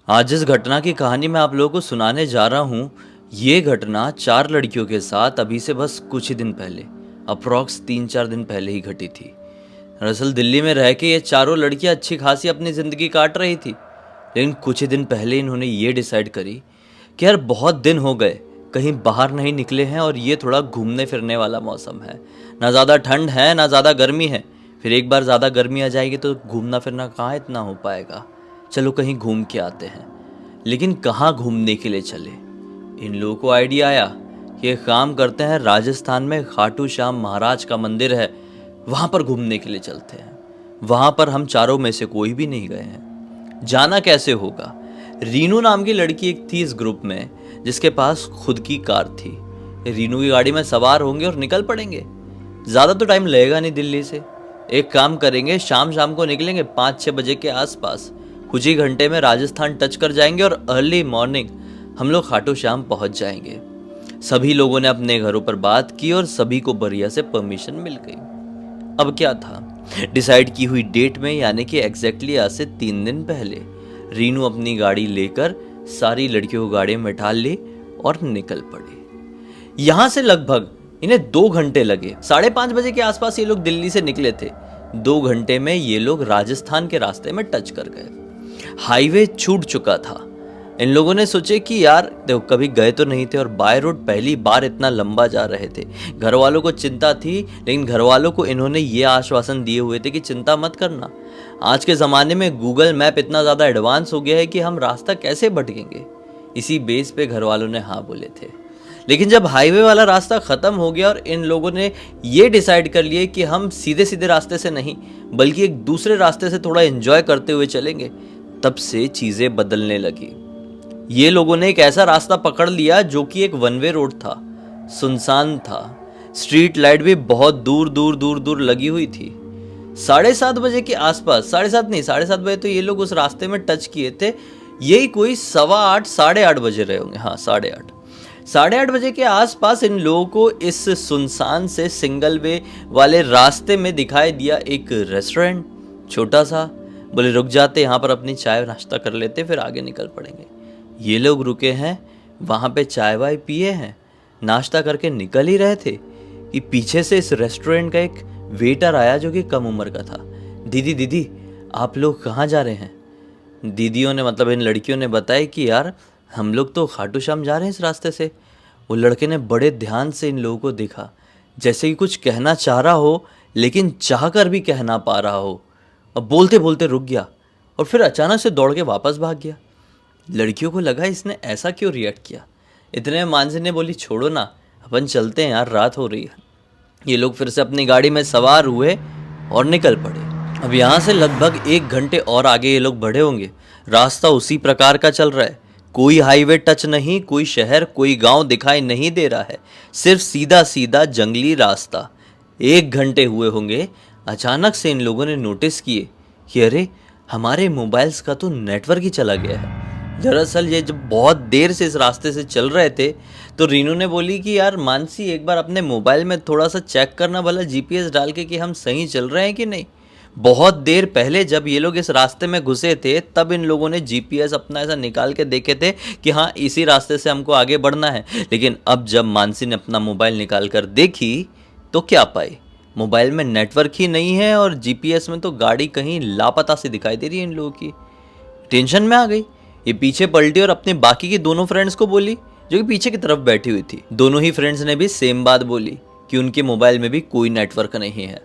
आज जिस घटना की कहानी मैं आप लोगों को सुनाने जा रहा हूँ, ये घटना 4 लड़कियों के साथ अभी से बस कुछ ही दिन पहले, अप्रॉक्स 3-4 दिन पहले ही घटी थी। दरअसल दिल्ली में रह के ये चारों लड़कियां अच्छी खासी अपनी ज़िंदगी काट रही थी, लेकिन कुछ ही दिन पहले इन्होंने ये डिसाइड करी कि यार बहुत दिन हो गए, कहीं बाहर नहीं निकले हैं और ये थोड़ा घूमने फिरने वाला मौसम है। ना ज़्यादा ठंड है, ना ज़्यादा गर्मी है। फिर एक बार ज़्यादा गर्मी आ जाएगी तो घूमना फिरना कहाँ इतना हो पाएगा। चलो कहीं घूम के आते हैं। लेकिन कहाँ घूमने के लिए चले? इन लोगों को आइडिया आया कि एक काम करते हैं, राजस्थान में खाटू श्याम महाराज का मंदिर है, वहाँ पर घूमने के लिए चलते हैं। वहाँ पर हम चारों में से कोई भी नहीं गए हैं। जाना कैसे होगा? रीनू नाम की लड़की एक थी इस ग्रुप में, जिसके पास खुद की कार थी। रीनू की गाड़ी में सवार होंगे और निकल पड़ेंगे। ज़्यादा तो टाइम लगेगा नहीं दिल्ली से। एक काम करेंगे, शाम शाम को निकलेंगे 5-6 बजे के आसपास। कुछ ही घंटे में राजस्थान टच कर जाएंगे और अर्ली मॉर्निंग हम लोग खाटू श्याम पहुंच जाएंगे। सभी लोगों ने अपने घरों पर बात की और सभी को बढ़िया से परमिशन मिल गई। अब क्या था, डिसाइड की हुई डेट में यानी कि एग्जैक्टली आज से 3 दिन पहले रीनू अपनी गाड़ी लेकर सारी लड़कियों को गाड़ी में बिठा ली और निकल पड़ी। यहां से लगभग इन्हें 2 घंटे लगे। 5:30 बजे के आसपास ये लोग दिल्ली से निकले थे। 2 घंटे में ये लोग राजस्थान के रास्ते में टच कर गए। हाईवे छूट चुका था। इन लोगों ने सोचे कि यार देखो, कभी गए तो नहीं थे और बाय रोड पहली बार इतना लंबा जा रहे थे। घर वालों को चिंता थी, लेकिन घर वालों को इन्होंने ये आश्वासन दिए हुए थे कि चिंता मत करना। आज के ज़माने में गूगल मैप इतना ज़्यादा एडवांस हो गया है कि हम रास्ता कैसे भटकेंगे। इसी बेस पे घर वालों ने हाँ बोले थे। लेकिन जब हाईवे वाला रास्ता ख़त्म हो गया और इन लोगों ने ये डिसाइड कर लिया कि हम सीधे सीधे रास्ते से नहीं बल्कि एक दूसरे रास्ते से थोड़ा एंजॉय करते हुए चलेंगे, तब से चीज़ें बदलने लगी। ये लोगों ने एक ऐसा रास्ता पकड़ लिया जो कि एक वन वे रोड था, सुनसान था। स्ट्रीट लाइट भी बहुत दूर दूर दूर दूर लगी हुई थी। 7:30 बजे के आसपास, 7:30 नहीं, 7:30 बजे तो ये लोग उस रास्ते में टच किए थे। यही कोई 7:15 8:30 बजे रहे होंगे। हाँ, 8:30 8:30 बजे के आसपास इन लोगों को इस सुनसान से सिंगल वे वाले रास्ते में दिखाई दिया एक रेस्टोरेंट, छोटा सा। बोले रुक जाते, यहाँ पर अपनी चाय नाश्ता कर लेते, फिर आगे निकल पड़ेंगे। ये लोग रुके हैं, वहाँ पे चाय वाय पिए हैं, नाश्ता करके निकल ही रहे थे कि पीछे से इस रेस्टोरेंट का एक वेटर आया जो कि कम उम्र का था। दीदी दीदी, आप लोग कहाँ जा रहे हैं? दीदियों ने, मतलब इन लड़कियों ने बताया कि यार हम लोग तो खाटू श्याम जा रहे हैं इस रास्ते से। वो लड़के ने बड़े ध्यान से इन लोगों को देखा, जैसे कि कुछ कहना चाह रहा हो लेकिन चाह कर भी कह ना पा रहा हो। अब बोलते बोलते रुक गया और फिर अचानक से दौड़ के वापस भाग गया। लड़कियों को लगा इसने ऐसा क्यों रिएक्ट किया। इतने में मानसी ने बोली छोड़ो ना, अपन चलते हैं यार, रात हो रही है। ये लोग फिर से अपनी गाड़ी में सवार हुए और निकल पड़े। अब यहाँ से लगभग 1 घंटे और आगे ये लोग बढ़े होंगे। रास्ता उसी प्रकार का चल रहा है। कोई हाईवे टच नहीं, कोई शहर, कोई गांव दिखाई नहीं दे रहा है। सिर्फ सीधा सीधा जंगली रास्ता। 1 घंटे हुए होंगे, अचानक से इन लोगों ने नोटिस किए कि अरे हमारे मोबाइल्स का तो नेटवर्क ही चला गया है। दरअसल ये जब बहुत देर से इस रास्ते से चल रहे थे तो रीनू ने बोली कि यार मानसी, एक बार अपने मोबाइल में थोड़ा सा चेक करना भला जीपीएस डाल के कि हम सही चल रहे हैं कि नहीं। बहुत देर पहले जब ये लोग इस रास्ते में घुसे थे तब इन लोगों ने जीपीएस अपना ऐसा निकाल के देखे थे कि हाँ इसी रास्ते से हमको आगे बढ़ना है। लेकिन अब जब मानसी ने अपना मोबाइल निकाल कर देखी तो क्या पाई, मोबाइल में नेटवर्क ही नहीं है और जीपीएस में तो गाड़ी कहीं लापता सी दिखाई दे रही है इन लोगों की। टेंशन में आ गई। ये पीछे पलटी और अपने बाकी की दोनों फ्रेंड्स को बोली जो कि पीछे की तरफ बैठी हुई थी। दोनों ही फ्रेंड्स ने भी सेम बात बोली कि उनके मोबाइल में भी कोई नेटवर्क नहीं है।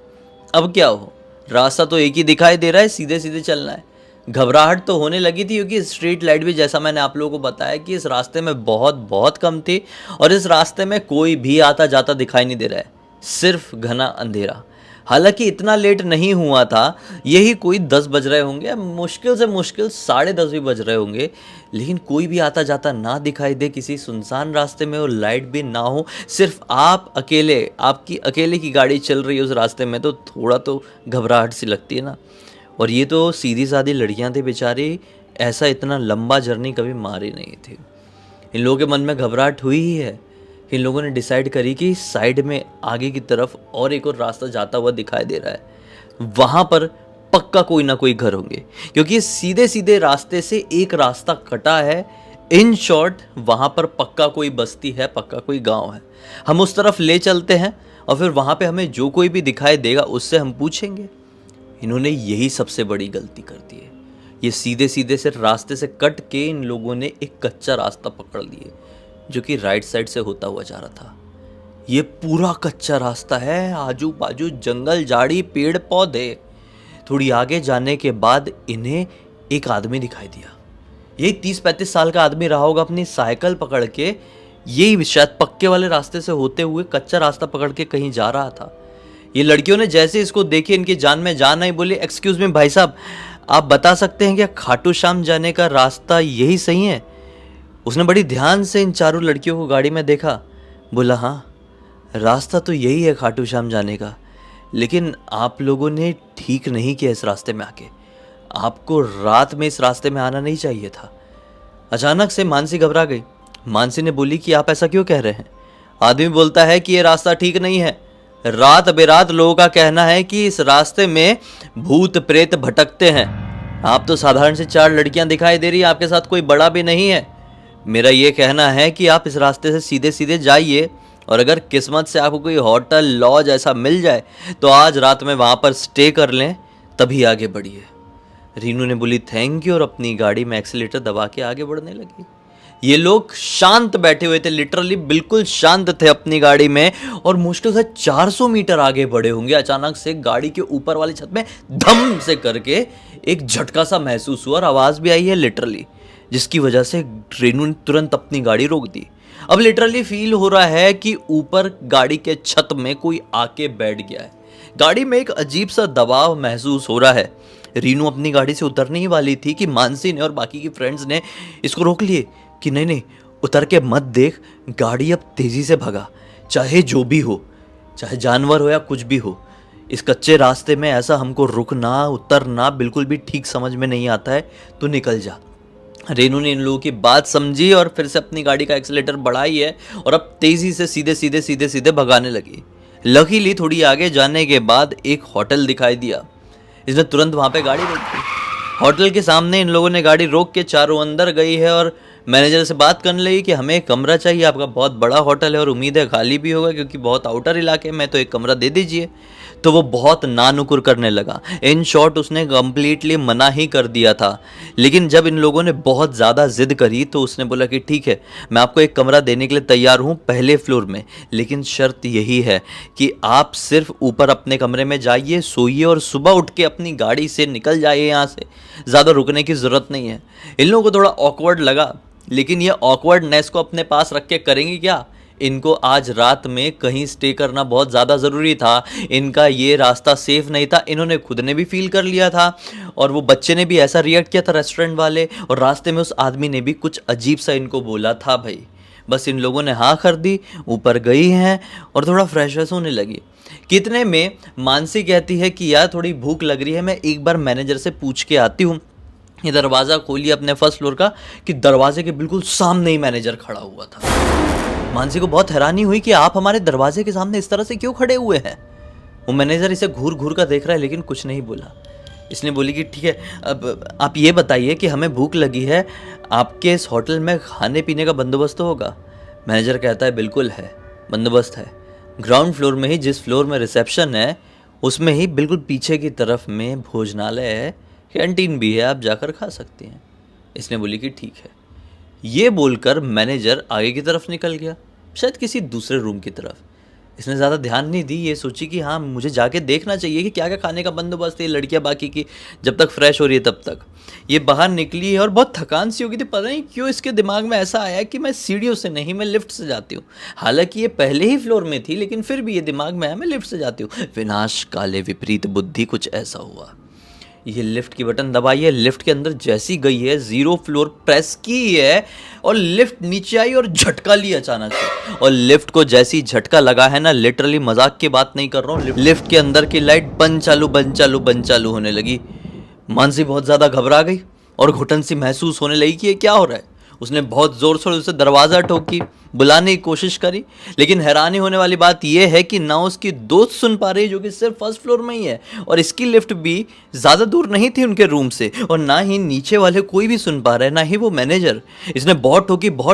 अब क्या हो, रास्ता तो एक ही दिखाई दे रहा है, सीधे सीधे चलना है। घबराहट तो होने लगी थी क्योंकि स्ट्रीट लाइट भी, जैसा मैंने आप लोगों को बताया, कि इस रास्ते में बहुत बहुत कम थी और इस रास्ते में कोई भी आता जाता दिखाई नहीं दे रहा है, सिर्फ घना अंधेरा। हालांकि इतना लेट नहीं हुआ था, यही कोई 10 बज रहे होंगे, मुश्किल से मुश्किल 10:30 भी बज रहे होंगे, लेकिन कोई भी आता जाता ना दिखाई दे किसी सुनसान रास्ते में और लाइट भी ना हो, सिर्फ आप अकेले, आपकी अकेले की गाड़ी चल रही है उस रास्ते में, तो थोड़ा तो घबराहट सी लगती है ना। और ये तो सीधी सादी लड़कियां थी बेचारी, ऐसा इतना लंबा जर्नी कभी मारी नहीं थी। इन लोगों के मन में घबराहट हुई ही है। इन लोगों ने डिसाइड करी कि साइड में आगे की तरफ और एक और रास्ता जाता हुआ दिखाई दे रहा है, वहाँ पर पक्का कोई ना कोई घर होंगे, क्योंकि सीधे सीधे रास्ते से एक रास्ता कटा है। इन शॉर्ट वहां पर पक्का कोई बस्ती है, पक्का कोई गांव है। हम उस तरफ ले चलते हैं और फिर वहां पे हमें जो कोई भी दिखाई देगा उससे हम पूछेंगे। इन्होंने यही सबसे बड़ी गलती कर दी है। ये सीधे सीधे से रास्ते से कट के इन लोगों ने एक कच्चा रास्ता पकड़ लिए जो कि राइट साइड से होता हुआ जा रहा था। ये पूरा कच्चा रास्ता है, आजू बाजू जंगल झाड़ी पेड़ पौधे। थोड़ी आगे जाने के बाद इन्हें एक आदमी दिखाई दिया। यही 30-35 साल का आदमी रहा होगा, अपनी साइकिल पकड़ के यही शायद पक्के वाले रास्ते से होते हुए कच्चा रास्ता पकड़ के कहीं जा रहा था। ये लड़कियों ने जैसे इसको देखे इनकी जान में जान आई, बोली एक्सक्यूज मी भाई साहब, आप बता सकते हैं क्या खाटू श्याम जाने का रास्ता यही सही है? उसने बड़ी ध्यान से इन चारों लड़कियों को गाड़ी में देखा, बोला हाँ रास्ता तो यही है खाटू श्याम जाने का, लेकिन आप लोगों ने ठीक नहीं किया इस रास्ते में आके। आपको रात में इस रास्ते में आना नहीं चाहिए था। अचानक से मानसी घबरा गई। मानसी ने बोली कि आप ऐसा क्यों कह रहे हैं? आदमी बोलता है कि ये रास्ता ठीक नहीं है। रात बेरात लोगों का कहना है कि इस रास्ते में भूत प्रेत भटकते हैं। आप तो साधारण से 4 लड़कियां दिखाई दे रही है, आपके साथ कोई बड़ा भी नहीं है। मेरा ये कहना है कि आप इस रास्ते से सीधे सीधे जाइए और अगर किस्मत से आपको कोई होटल लॉज ऐसा मिल जाए तो आज रात में वहां पर स्टे कर लें, तभी आगे बढ़िए। रीनू ने बोली थैंक यू और अपनी गाड़ी में एक्सीलेटर दबा के आगे बढ़ने लगी। ये लोग शांत बैठे हुए थे, लिटरली बिल्कुल शांत थे अपनी गाड़ी में, और मुश्किल से 400 मीटर आगे बढ़े होंगे। अचानक से गाड़ी के ऊपर वाली छत में धम से करके एक झटका सा महसूस हुआ और आवाज भी आई है लिटरली, जिसकी वजह से रेनू ने तुरंत अपनी गाड़ी रोक दी। अब लिटरली फील हो रहा है कि ऊपर गाड़ी के छत में कोई आके बैठ गया है। गाड़ी में एक अजीब सा दबाव महसूस हो रहा है। रीनू अपनी गाड़ी से उतरने ही वाली थी कि मानसी ने और बाकी की फ्रेंड्स ने इसको रोक लिए कि नहीं नहीं उतर के मत देख, गाड़ी अब तेजी से भगा, चाहे जो भी हो, चाहे जानवर हो या कुछ भी हो। इस कच्चे रास्ते में ऐसा हमको रुकना उतरना बिल्कुल भी ठीक समझ में नहीं आता है, तो निकल जा। रेनू ने इन लोगों की बात समझी और फिर से अपनी गाड़ी का एक्सीलेटर बढ़ाई है और अब तेजी से सीधे सीधे भगाने लगी। लकीली थोड़ी आगे जाने के बाद एक होटल दिखाई दिया। इसने तुरंत वहां पे गाड़ी रोक दी। होटल के सामने इन लोगों ने गाड़ी रोक के चारों अंदर गई है और मैनेजर से बात करने लगी कि हमें एक कमरा चाहिए, आपका बहुत बड़ा होटल है और उम्मीद है खाली भी होगा क्योंकि बहुत आउटर इलाके में, तो एक कमरा दे दीजिए। तो वो बहुत नानुकुर करने लगा। इन शॉर्ट उसने कंप्लीटली मना ही कर दिया था, लेकिन जब इन लोगों ने बहुत ज़्यादा जिद करी तो उसने बोला कि ठीक है मैं आपको एक कमरा देने के लिए तैयार हूँ पहले फ्लोर में, लेकिन शर्त यही है कि आप सिर्फ ऊपर अपने कमरे में जाइए, सोइए और सुबह उठ के अपनी गाड़ी से निकल जाइए यहाँ से, ज़्यादा रुकने की ज़रूरत नहीं है। इन लोगों को थोड़ा ऑकवर्ड लगा, लेकिन ये ऑकवर्डनेस को अपने पास रख के करेंगे क्या? इनको आज रात में कहीं स्टे करना बहुत ज़्यादा ज़रूरी था। इनका ये रास्ता सेफ नहीं था, इन्होंने खुद ने भी फील कर लिया था और वो बच्चे ने भी ऐसा रिएक्ट किया था, रेस्टोरेंट वाले, और रास्ते में उस आदमी ने भी कुछ अजीब सा इनको बोला था भाई। बस इन लोगों ने हाँ कर दी, ऊपर गई हैं और थोड़ा फ्रेश व्रेश होने लगी। कितने में मानसी कहती है कि यार थोड़ी भूख लग रही है, मैं एक बार मैनेजर से पूछ के आती हूँ। ये दरवाज़ा खोलिए अपने फर्स्ट फ्लोर का कि दरवाजे के बिल्कुल सामने ही मैनेजर खड़ा हुआ था। मानसी को बहुत हैरानी हुई कि आप हमारे दरवाजे के सामने इस तरह से क्यों खड़े हुए हैं। वो मैनेजर इसे घूर घूर कर देख रहा है लेकिन कुछ नहीं बोला। इसने बोली कि ठीक है, अब आप ये बताइए कि हमें भूख लगी है, आपके इस होटल में खाने पीने का बंदोबस्त तो होगा? मैनेजर कहता है बिल्कुल है, बंदोबस्त है। ग्राउंड फ्लोर में ही, जिस फ्लोर में रिसेप्शन है उसमें ही बिल्कुल पीछे की तरफ में भोजनालय है, कैंटीन भी है, आप जाकर खा सकते हैं। इसने बोली कि ठीक है। ये बोलकर मैनेजर आगे की तरफ निकल गया, शायद किसी दूसरे रूम की तरफ। इसने ज़्यादा ध्यान नहीं दी, ये सोची कि हाँ मुझे जाके देखना चाहिए कि क्या क्या खाने का बंदोबस्त है, लड़कियां बाकी की जब तक फ्रेश हो रही है तब तक। ये बाहर निकली है और बहुत थकान सी हो गई थी, पता नहीं क्यों इसके दिमाग में ऐसा आया कि मैं सीढ़ियों से नहीं, मैं लिफ्ट से जाती हूँ। हालांकि ये पहले ही फ्लोर में थी, लेकिन फिर भी ये दिमाग में आया मैं लिफ्ट से जाती हूँ। विनाश काले विपरीत बुद्धि, कुछ ऐसा हुआ। ये लिफ्ट की बटन दबाई है, लिफ्ट के अंदर जैसी गई है, 0 फ्लोर प्रेस की है और लिफ्ट नीचे आई और झटका लिया अचानक से। और लिफ्ट को जैसी झटका लगा है ना, लिटरली मजाक की बात नहीं कर रहा हूँ, लिफ्ट के अंदर की लाइट बंद चालू होने लगी। मानसी बहुत ज़्यादा घबरा गई और घुटन सी महसूस होने लगी कि ये क्या हो रहा है। उसने बहुत ज़ोर से उसे दरवाज़ा ठोकी, बुलाने की कोशिश करी, लेकिन हैरानी होने वाली बात यह है कि ना उसकी दोस्त सुन पा रही, जो कि सिर्फ फर्स्ट फ्लोर में ही है, और इसकी लिफ्ट भी ज़्यादा दूर नहीं थी उनके रूम से, और ना ही नीचे वाले कोई भी सुन पा रहे, ना ही वो मैनेजर। इसने बहुत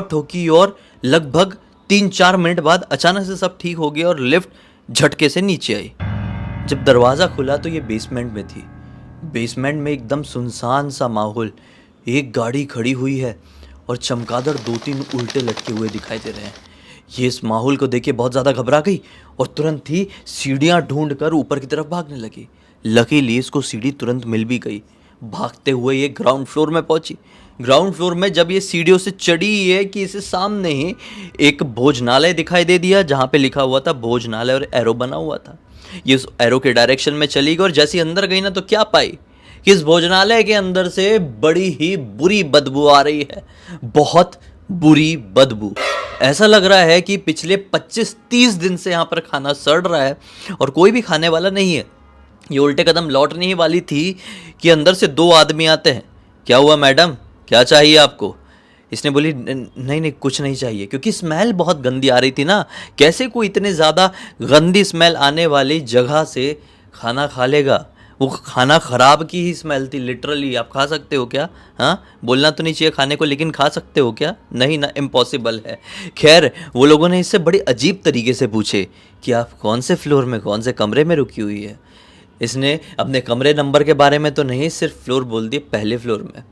ठोकी और लगभग 3-4 मिनट बाद अचानक से सब ठीक हो गया और लिफ्ट झटके से नीचे आई। जब दरवाज़ा खुला तो ये बेसमेंट में थी। बेसमेंट में एकदम सुनसान सा माहौल, एक गाड़ी खड़ी हुई है और चमगादड़ 2-3 उल्टे लटके हुए दिखाई दे रहे हैं। ये इस माहौल को देख के बहुत ज़्यादा घबरा गई और तुरंत ही सीढ़ियाँ ढूंढ कर ऊपर की तरफ भागने लगी। लकीली इसको सीढ़ी तुरंत मिल भी गई। भागते हुए ये ग्राउंड फ्लोर में पहुंची। ग्राउंड फ्लोर में जब ये सीढ़ियों से चढ़ी है कि इसे सामने ही एक भोजनालय दिखाई दे दिया, जहाँ पे लिखा हुआ था भोजनालय और एरो बना हुआ था। ये उस एरो के डायरेक्शन में चली गई और जैसी अंदर गई ना तो क्या पाई कि इस भोजनालय के अंदर से बड़ी ही बुरी बदबू आ रही है, बहुत बुरी बदबू। ऐसा लग रहा है कि पिछले 25-30 दिन से यहाँ पर खाना सड़ रहा है और कोई भी खाने वाला नहीं है। ये उल्टे कदम लौटने ही वाली थी कि अंदर से 2 आदमी आते हैं। क्या हुआ मैडम, क्या चाहिए आपको? इसने बोली नहीं नहीं कुछ नहीं चाहिए, क्योंकि स्मेल बहुत गंदी आ रही थी ना। कैसे कोई इतने ज़्यादा गंदी स्मेल आने वाली जगह से खाना खा लेगा? वो खाना ख़राब की ही स्मेल थी लिटरली। आप खा सकते हो क्या? हाँ, बोलना तो नहीं चाहिए खाने को, लेकिन खा सकते हो क्या? नहीं ना, इम्पॉसिबल है। खैर, वो लोगों ने इससे बड़ी अजीब तरीके से पूछे कि आप कौन से फ्लोर में, कौन से कमरे में रुकी हुई है। इसने अपने कमरे नंबर के बारे में तो नहीं, सिर्फ फ्लोर बोल दिए, पहले फ्लोर में।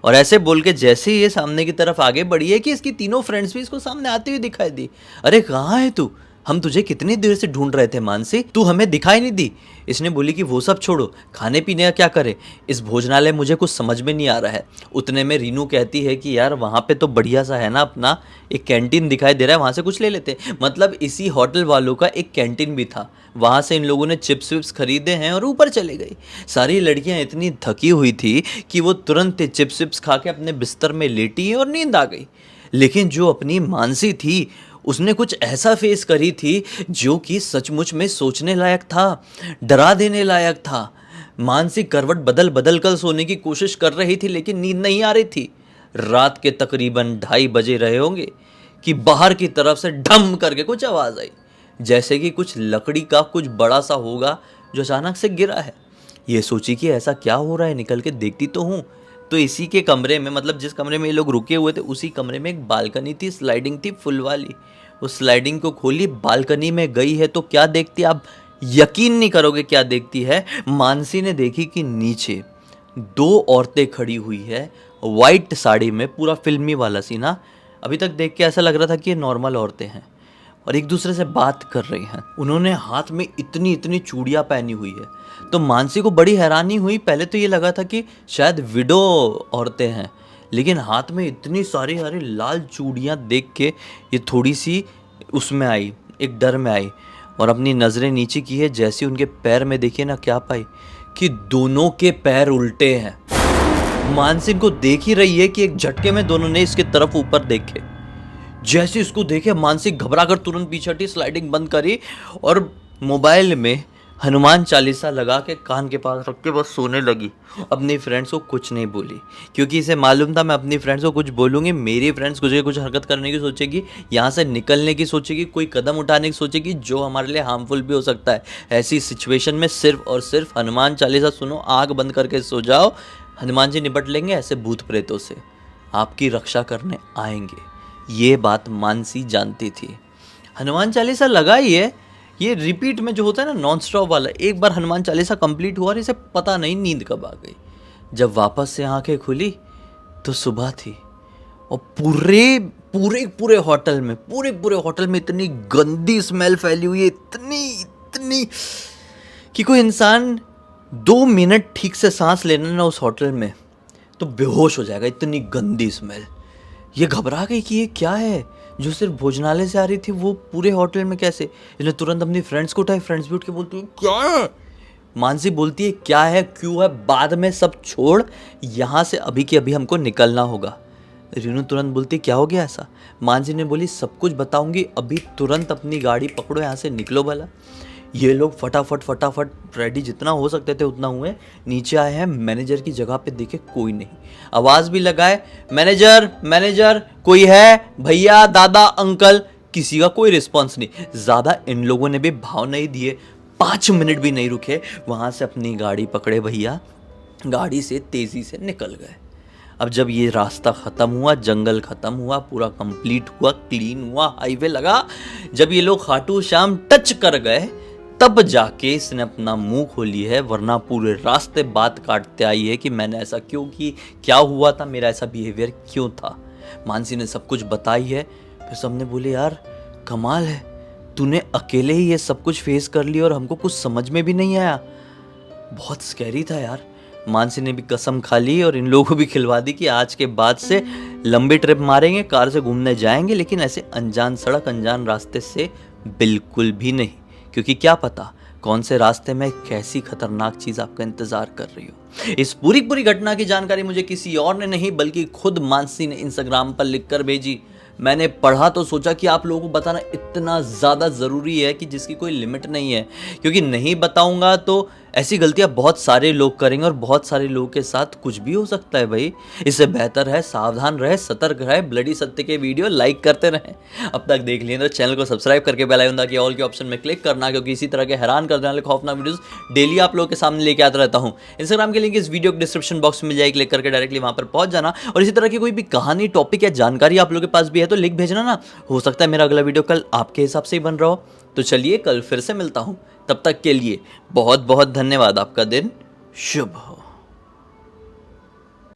और ऐसे बोल के जैसे ही ये सामने की तरफ आगे बढ़ी है कि इसकी तीनों फ्रेंड्स भी इसको सामने आती हुई दिखाई दी। अरे कहाँ है तू? हम तुझे कितनी देर से ढूंढ रहे थे मानसी, तू हमें दिखाई नहीं दी। इसने बोली कि वो सब छोड़ो, खाने पीने का क्या करे, इस भोजनालय मुझे कुछ समझ में नहीं आ रहा है। उतने में रीनू कहती है कि यार वहाँ पे तो बढ़िया सा है ना, अपना एक कैंटीन दिखाई दे रहा है, वहाँ से कुछ ले लेते। मतलब इसी होटल वालों का एक कैंटीन भी था, वहाँ से इन लोगों ने चिप्स विप्स खरीदे हैं और ऊपर चले गई। सारी लड़कियाँ इतनी थकी हुई थी कि वो तुरंत चिप्स विप्स खा के अपने बिस्तर में लेटी और नींद आ गई। लेकिन जो अपनी मानसी थी, उसने कुछ ऐसा फेस करी थी जो कि सचमुच में सोचने लायक था, डरा देने लायक था। मानसी करवट बदल बदल कर सोने की कोशिश कर रही थी, लेकिन नींद नहीं आ रही थी। रात के तकरीबन 2:30 बजे रहे होंगे कि बाहर की तरफ से ढम करके कुछ आवाज़ आई, जैसे कि कुछ लकड़ी का कुछ बड़ा सा होगा जो अचानक से गिरा है। ये सोची कि ऐसा क्या हो रहा है, निकल के देखती तो हूँ। तो इसी के कमरे में, मतलब जिस कमरे में ये लोग रुके हुए थे, उसी कमरे में एक बालकनी थी, स्लाइडिंग थी फुल वाली। उस स्लाइडिंग को खोली, बालकनी में गई है तो क्या देखती, आप यकीन नहीं करोगे क्या देखती है। मानसी ने देखी कि नीचे 2 औरतें खड़ी हुई है, वाइट साड़ी में, पूरा फिल्मी वाला सीना। अभी तक देख के ऐसा लग रहा था कि ये नॉर्मल औरतें हैं और एक दूसरे से बात कर रही हैं। उन्होंने हाथ में इतनी इतनी चूड़ियाँ पहनी हुई है। तो मानसी को बड़ी हैरानी हुई। पहले तो ये लगा था कि शायद विडो औरतें हैं, लेकिन हाथ में इतनी सारी सारी लाल चूड़ियाँ देख के ये थोड़ी सी उसमें आई, एक डर में आई, और अपनी नज़रें नीचे की है। जैसे उनके पैर में देखिए ना, क्या पाई कि दोनों के पैर उल्टे हैं। मानसी को देख ही रही है कि एक झटके में दोनों ने इसके तरफ ऊपर देखे। जैसे इसको देखे मानसी घबरा कर तुरंत पीछे हटी, स्लाइडिंग बंद करी और मोबाइल में हनुमान चालीसा लगा के कान के पास रख के बस सोने लगी। अपनी फ्रेंड्स को कुछ नहीं बोली, क्योंकि इसे मालूम था मैं अपनी फ्रेंड्स को कुछ बोलूँगी, मेरी फ्रेंड्स कुछ हरकत करने की सोचेगी, यहाँ से निकलने की सोचेगी, कोई कदम उठाने की सोचेगी जो हमारे लिए हार्मफुल भी हो सकता है। ऐसी सिचुएशन में सिर्फ और सिर्फ हनुमान चालीसा सुनो, आँख बंद करके सो जाओ, हनुमान जी निपट लेंगे ऐसे भूत प्रेतों से, आपकी रक्षा करने आएंगे। ये बात मानसी जानती थी। हनुमान चालीसा लगा ही है, ये रिपीट में जो होता है ना, नॉन स्टॉप वाला। एक बार हनुमान चालीसा कंप्लीट हुआ और इसे पता नहीं नींद कब आ गई। जब वापस से आंखें खुली तो सुबह थी और पूरे होटल में इतनी गंदी स्मेल फैली हुई है, इतनी कि कोई इंसान 2 मिनट ठीक से सांस लेना ना उस होटल में तो बेहोश हो जाएगा, इतनी गंदी स्मेल। ये घबरा गई कि ये क्या है जो सिर्फ भोजनालय से आ रही थी, वो पूरे होटल में कैसे। इसने तुरंत अपनी फ्रेंड्स को उठाई, फ्रेंड्स भी उठ के बोलती है क्या है। मानसी बोलती है क्या है क्यों है बाद में, सब छोड़, यहाँ से अभी के अभी हमको निकलना होगा। रीनू तुरंत बोलती क्या हो गया ऐसा। मानसी ने बोली सब कुछ बताऊंगी, अभी तुरंत अपनी गाड़ी पकड़ो, यहाँ से निकलो भला। ये लोग फटाफट फटाफट रेडी जितना हो सकते थे उतना हुए, नीचे आए हैं, मैनेजर की जगह पे देखे कोई नहीं, आवाज़ भी लगाए, मैनेजर मैनेजर कोई है, भैया दादा अंकल, किसी का कोई रिस्पॉन्स नहीं। ज़्यादा इन लोगों ने भी भाव नहीं दिए, 5 मिनट भी नहीं रुके, वहाँ से अपनी गाड़ी पकड़े भैया, गाड़ी से तेज़ी से निकल गए। अब जब ये रास्ता ख़त्म हुआ, जंगल ख़त्म हुआ, पूरा कंप्लीट हुआ, क्लीन हुआ, हाईवे लगा, जब ये लोग खाटू श्याम टच कर गए तब जाके इसने अपना मुंह खोली है, वरना पूरे रास्ते बात काटते आई है कि मैंने ऐसा क्यों की, क्या हुआ था, मेरा ऐसा बिहेवियर क्यों था। मानसी ने सब कुछ बताई है। फिर सबने बोले यार कमाल है, तूने अकेले ही ये सब कुछ फेस कर लिया और हमको कुछ समझ में भी नहीं आया, बहुत स्कैरी था यार। मानसी ने भी कसम खा ली और इन लोगों को भी खिलवा दी कि आज के बाद से लंबी ट्रिप मारेंगे, कार से घूमने जाएंगे, लेकिन ऐसे अनजान सड़क अनजान रास्ते से बिल्कुल भी नहीं, क्योंकि क्या पता कौन से रास्ते में कैसी खतरनाक चीज़ आपका इंतज़ार कर रही हो। इस पूरी घटना की जानकारी मुझे किसी और ने नहीं बल्कि खुद मानसी ने इंस्टाग्राम पर लिखकर भेजी। मैंने पढ़ा तो सोचा कि आप लोगों को बताना इतना ज़्यादा ज़रूरी है कि जिसकी कोई लिमिट नहीं है, क्योंकि नहीं बताऊंगा तो ऐसी गलतियां बहुत सारे लोग करेंगे और बहुत सारे लोगों के साथ कुछ भी हो सकता है भाई। इससे बेहतर है सावधान रहे, सतर्क रहे, ब्लडी सत्य के वीडियो लाइक करते रहें। अब तक देख लिए तो चैनल को सब्सक्राइब करके बेल आइकन दबा के ऑल के ऑप्शन में क्लिक करना, क्योंकि इसी तरह के हैरान करने वाले खौफनाक वीडियोस डेली आप लोगों के सामने लेके आता रहता हूँ। इंस्टाग्राम के लिंक इस वीडियो के डिस्क्रिप्शन बॉक्स में मिल जाएगी, क्लिक करके डायरेक्टली वहां पर पहुंच जाना। और इसी तरह की कोई भी कहानी, टॉपिक या जानकारी आप लोगों के पास भी है तो लिख भेजना ना, हो सकता है मेरा अगला वीडियो कल आपके हिसाब से ही बन रहा हो। तो चलिए कल फिर से मिलता हूं, तब तक के लिए बहुत बहुत धन्यवाद। आपका दिन शुभ हो।